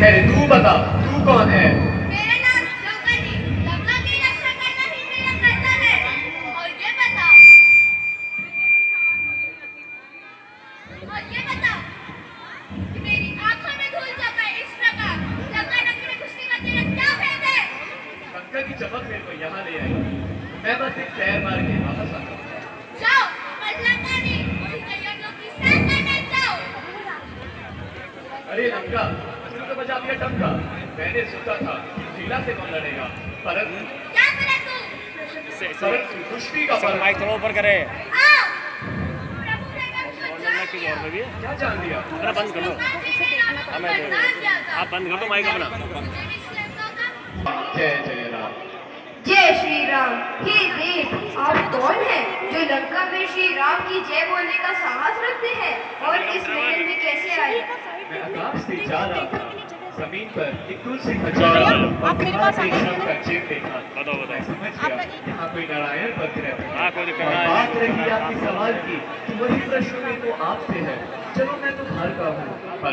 खैर तू बता, तू कौन है? मेरा नाम लंका जी, लंका की रक्षा करना ही मेरा कर्तव्य है। और ये बता कि मेरी आंखों में धूल झोंका इस प्रकार लंका नगरी में घुसने का तेरा क्या भेद है? लंका की चमक मेरे को यहाँ ले आई। मैं बस एक सैर मार के वापस आता हूँ। जाओ, पर लंका नहीं, उसी तैयारियों की सैर करने जाओ। अरे लंका, तूने तो बजा दिया टंका। मैंने सोचा था शीला से कौन लड़ेगा, परंतु क्या परंतु कुश्ती का पर्व। माइक थोड़ा ऊपर करे। आओ, प्रभु ने मुझको जान दिया। क्या जान दिया? अरे बंद कर दो। आप बंद कर दो माइक अपना। जय जय राम। जय श्री राम। हे देव, आप कौन हैं जो लंका में श्री राम की जय बोलने का साहस रखते हैं और इस महल में कैसे आए? मैं आकाश से जा रहा था, जमीन पर एक तुलसी का चौरा आप मेरे पास आए एक शव का चिन्ह देखा। बताओ। समझ गया यहाँ कोई नारायण भक्त रहते हैं। कोई दिक्कत और नहीं। बात रही आपकी सवाल की, तो वही प्रश्न में तो आपसे है। चलो मैं तो घर का हूँ, पर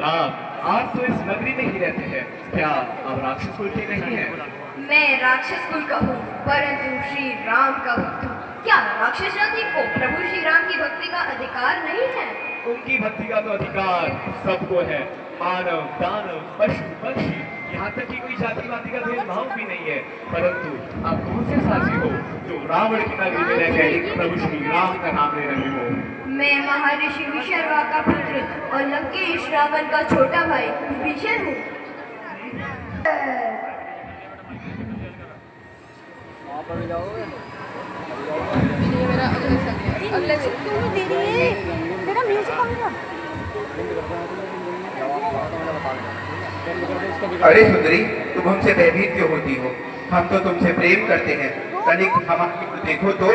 आप तो इस नगरी में ही रहते हैं। क्या आप राक्षस कुल के नहीं हैं? मैं राक्षस कुल का हूँ, परंतु श्री राम का भक्त हूँ। क्या राक्षस जाति को प्रभु श्री राम की भक्ति का अधिकार नहीं है? उनकी भक्ति का तो अधिकार सबको है। मानव, दानव, पशु, पक्षी, यहाँ तक कि कोई जातिवादी का भेदभाव भी नहीं है। परंतु आप कौन से साथी हो जो रावण की नगरी में रहकर एक प्रभु श्री राम का नाम ले रहे हो? मैं महर्षि विशर्वा का पुत्र और लंकेश रावण का छोटा भाई विभीषण हूँ। अगले तेरा म्यूजिक कौन था? अरे सुंदरी, तुम हमसे भयभीत क्यों होती हो? हम तो तुमसे प्रेम करते हैं। तनिक हमारे को देखो तो,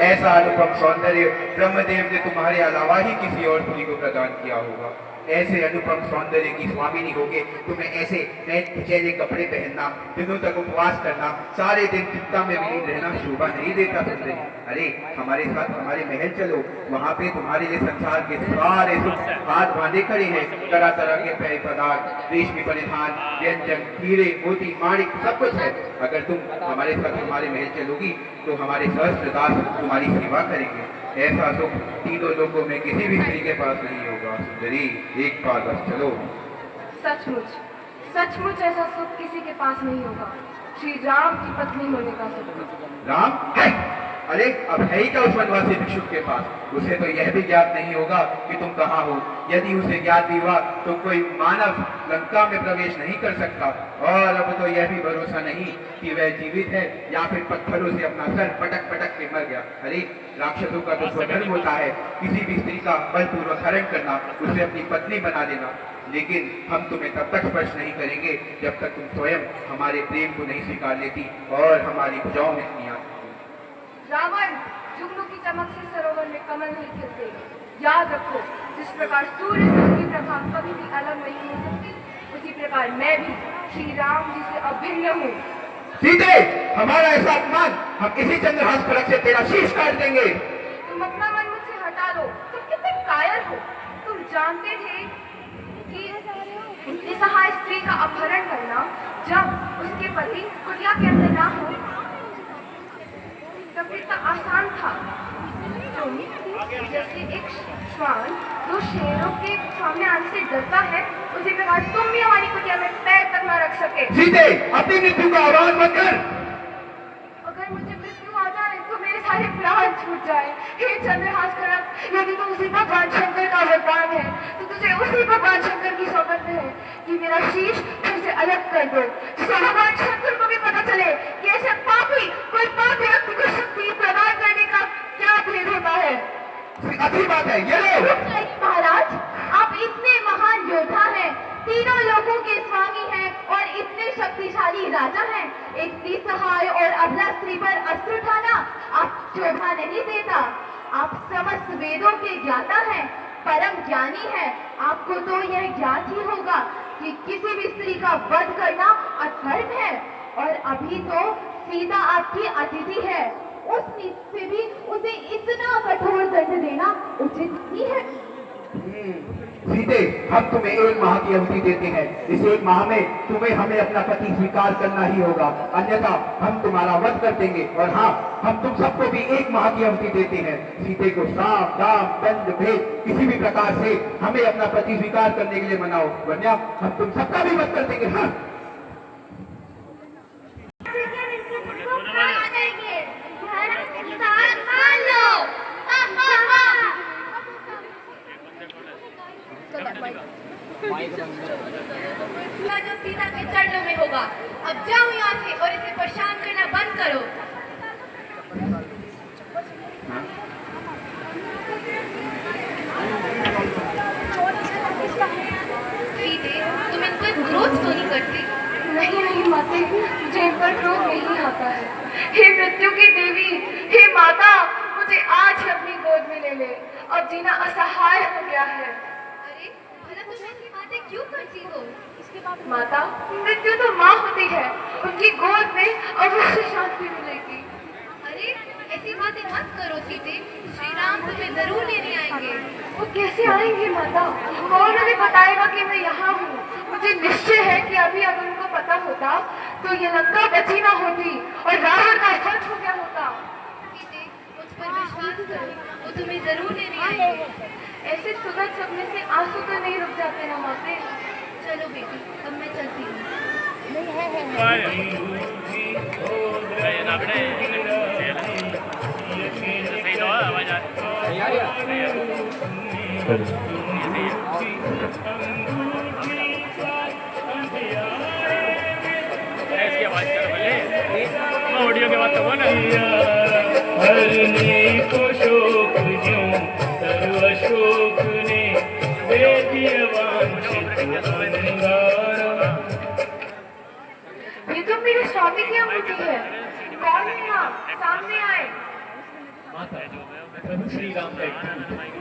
ऐसा अनुपम सौंदर्य ब्रह्मदेव ने तुम्हारे अलावा ही किसी और स्त्री को प्रदान किया होगा। ऐसे अनुपम सौंदर्य की स्वामिनी होके तुम्हें ऐसे नए कुचैले कपड़े पहनना, दिनों तक उपवास करना, सारे दिन चिंता में विलीन रहना शोभा नहीं देता सुंदरी। अरे हमारे साथ हमारे महल चलो, वहाँ पे तुम्हारे लिए संसार के सारे सुख हाथ बांधे खड़े हैं। तरह तरह के पेय पदार्थ, रेशमी परिधान, व्यंजन, हीरे, मोती, माणिक सब कुछ है। अगर तुम हमारे साथ हमारे महल चलोगी तो हमारे सहस्त्र दास तुम्हारी सेवा करेंगे। ऐसा सुख तीनों लोगों में किसी भी स्त्री के पास नहीं होगा। सुंदरी, एक बार बस चलो। सचमुच सचमुच ऐसा सुख किसी के पास नहीं होगा, श्री राम की पत्नी होने का सुख। राम है? अरे अब है ही क्या उस वनवासी भिक्षुक के पास? उसे तो यह भी ज्ञात नहीं होगा कि तुम कहाँ हो। यदि उसे ज्ञात भी हुआ तो कोई मानव लंका में प्रवेश नहीं कर सकता। और अब तो यह भी भरोसा नहीं कि वह जीवित है या फिर पत्थरों से अपना सर पटक पटक के मर गया। अरे राक्षसों का तो स्वधर्म होता है किसी भी स्त्री का बलपूर्वक हरण करना, उसे अपनी पत्नी बना देना। लेकिन हम तुम्हें तब तक स्पर्श नहीं करेंगे जब तक तुम स्वयं हमारे प्रेम को नहीं स्वीकार लेती और हमारी भुजाओं में नहीं आती। रावण, जुगनू की चमक से सरोवर में कमल नहीं खिलते। याद रखो, जिस प्रकार सूर्य से उसकी प्रभा कभी भी अलग नहीं हो सकती, उसी प्रकार मैं भी श्री राम जी से अभिन्न हूँ। सीते, हमारा ऐसा अपमान हम इसी चंद्रहास फलक से तेरा शीश काट देंगे। तुम अपना मन मुझसे हटा दो। तुम कितने कायर हो। तुम जानते थे कि निसहाय स्त्री का अपहरण करना जब उसके पति कुटिया के अंदर ना हो तब इतना आसान था। तुम जैसे एक श्वान दो शेरों के सामने आने से डरता है, उसी प्रकार तुम भी हमारी कुटिया में पैर तक न रख सके। सीते, अपनी मृत्यु का आह्वान मत कर। अगर मुझे मृत्यु आ जाए तो मेरे सारे प्राण छूट जाए। हे चंद्रहास कनक, यदि तो उसी भगवान शंकर का वरदान है तो तुझे उसी भगवान शंकर की सौगंध है कि मेरा शीश फिर से अलग कर दो, जिससे भगवान शंकर को भी पता चले कि ऐसे पापी कोई पापी व्यक्ति को शक्ति प्रदान करने का क्या भेद होता है। अच्छी बात है, ये लो। महाराज, आप इतने महान योद्धा हैं, तीनों लोगों के स्वामी हैं और इतने शक्तिशाली राजा हैं। एक निसहाय और अबला स्त्री पर अस्त्र उठाना आप शोभा नहीं देता। आप समस्त वेदों के ज्ञाता हैं, परम ज्ञानी हैं। आपको तो यह ज्ञात ही होगा कि किसी भी स्त्री का वध करना अधर्म है। और अभी तो सीता आपकी अतिथि है, उस नीति से भी उसे इतना कठोर दंड देना उचित नहीं है। सीते, हम तुम्हें 1 माह की अवधि देते हैं। इस 1 माह में तुम्हें हमें अपना पति स्वीकार करना ही होगा, अन्यथा हम तुम्हारा वध कर देंगे। और हाँ, हम तुम सबको भी 1 माह की अवधि देते हैं। सीते को साम दाम दंड भेद किसी भी प्रकार से हमें अपना पति स्वीकार करने के लिए मनाओ, वरना हम तुम सबका भी वध कर देंगे। हाँ, जो सीता के चरणों में होगा। अब जाओ यहाँ से और इसे परेशान करना बंद करो। सीते, तुम इन पर क्रोध क्यों नहीं करती? नहीं माते, मुझे इन पर क्रोध नहीं आता है। हे मृत्यु की देवी, हे माता, मुझे आज ही अपनी गोद में ले ले। अब जीना असहाय हो गया है। अरे भला तुम ऐसी बातें क्यों करती हो? माता, मृत्यु तो माँ होती है, उनकी गोद में अवश्य शांति मिलेगी। अरे ऐसी बातें मत करो सीते, श्री राम तुम्हें जरूर लेने आएंगे। वो कैसे आएंगे माता? कौन उन्हें बताएगा कि मैं यहाँ हूँ? मुझे निश्चय है कि अभी अगर उनको पता होता तो ये लंका बची ना होती और रावण का वध हो गया होता। सीते, मुझ पर विश्वास करो, वो तुम्हें जरूर लेने आएंगे। ऐसे सुगंध सपने से आंसू तो नहीं रुक जाते ना माते। चलो बेटी, अब मैं चलती हूँ। सही तो आवाज आ इसकी आवाज कर बोले ऑडियो के बाद तो ना हरने को शोक ज्यों सर्व शोक ने दे दिया वांछित अंगारा। ये तो मेरे स्वामी की अंगूठी है। कौन है आप? सामने आए। माता, मैं प्रभु श्री राम का एक दूत हूँ।